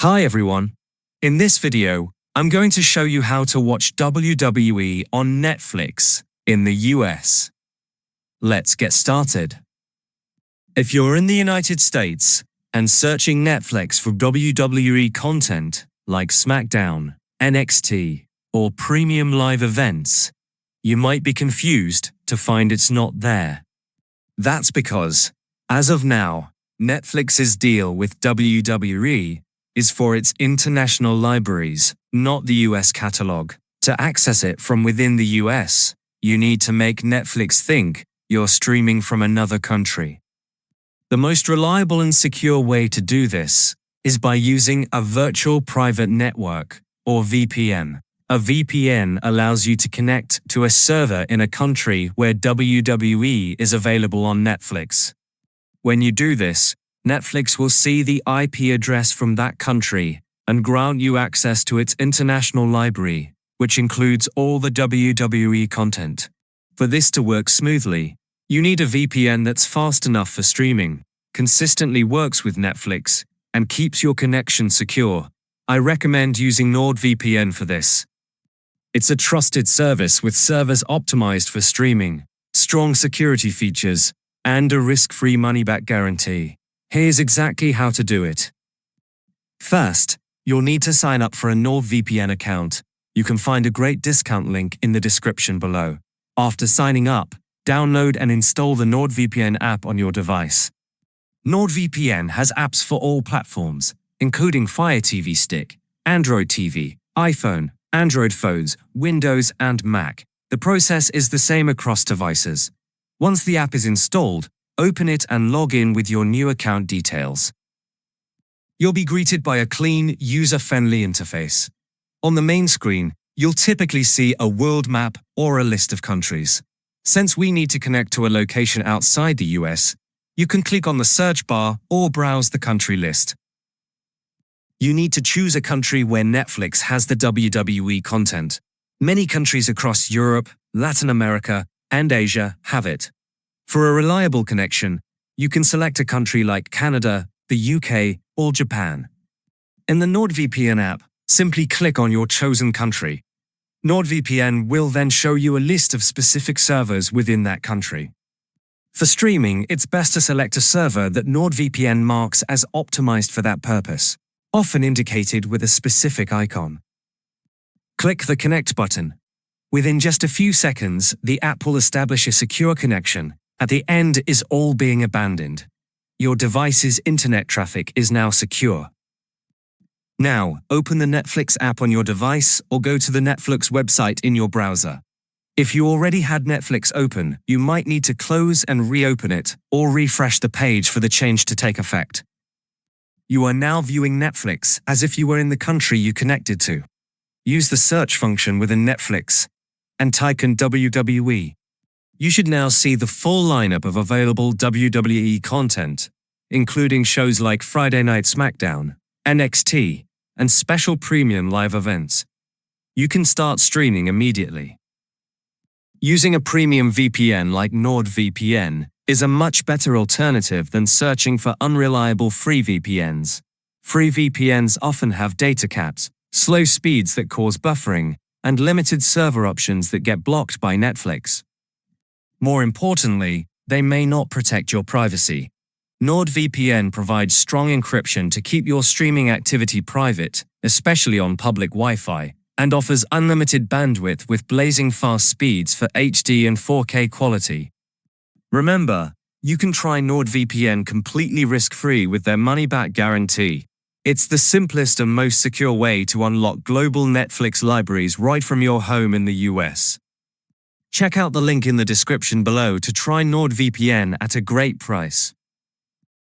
Hi everyone. In this video, I'm going to show you how to watch WWE on Netflix in the US. Let's get started. If you're in the United States and searching Netflix for WWE content like SmackDown, NXT, or premium live events, you might be confused to find it's not there. That's because, as of now, Netflix's deal with WWE is for its international libraries, not the US catalog. To access it from within the US, you need to make Netflix think you're streaming from another country. The most reliable and secure way to do this is by using a virtual private network, or VPN. A VPN allows you to connect to a server in a country where WWE is available on Netflix. When you do this, Netflix will see the IP address from that country and grant you access to its international library, which includes all the WWE content. For this to work smoothly, you need a VPN that's fast enough for streaming, consistently works with Netflix, and keeps your connection secure. I recommend using NordVPN for this. It's a trusted service with servers optimized for streaming, strong security features, and a risk-free money-back guarantee. Here's exactly how to do it. First, you'll need to sign up for a NordVPN account. You can find a great discount link in the description below. After signing up, download and install the NordVPN app on your device. NordVPN has apps for all platforms, including Fire TV Stick, Android TV, iPhone, Android phones, Windows, and Mac. The process is the same across devices. Once the app is installed, open it and log in with your new account details. You'll be greeted by a clean, user-friendly interface. On the main screen, you'll typically see a world map or a list of countries. Since we need to connect to a location outside the US, you can click on the search bar or browse the country list. You need to choose a country where Netflix has the WWE content. Many countries across Europe, Latin America, and Asia have it. For a reliable connection, you can select a country like Canada, the UK, or Japan. In the NordVPN app, simply click on your chosen country. NordVPN will then show you a list of specific servers within that country. For streaming, it's best to select a server that NordVPN marks as optimized for that purpose, often indicated with a specific icon. Click the Connect button. Within just a few seconds, the app will establish a secure connection. At the end is all being abandoned. Your device's internet traffic is now secure. Now, open the Netflix app on your device or go to the Netflix website in your browser. If you already had Netflix open, you might need to close and reopen it or refresh the page for the change to take effect. You are now viewing Netflix as if you were in the country you connected to. Use the search function within Netflix and type in WWE. You should now see the full lineup of available WWE content, including shows like Friday Night SmackDown, NXT, and special premium live events. You can start streaming immediately. Using a premium VPN like NordVPN is a much better alternative than searching for unreliable free VPNs. Free VPNs often have data caps, slow speeds that cause buffering, and limited server options that get blocked by Netflix. More importantly, they may not protect your privacy. NordVPN provides strong encryption to keep your streaming activity private, especially on public Wi-Fi, and offers unlimited bandwidth with blazing fast speeds for HD and 4K quality. Remember, you can try NordVPN completely risk-free with their money-back guarantee. It's the simplest and most secure way to unlock global Netflix libraries right from your home in the US. Check out the link in the description below to try NordVPN at a great price.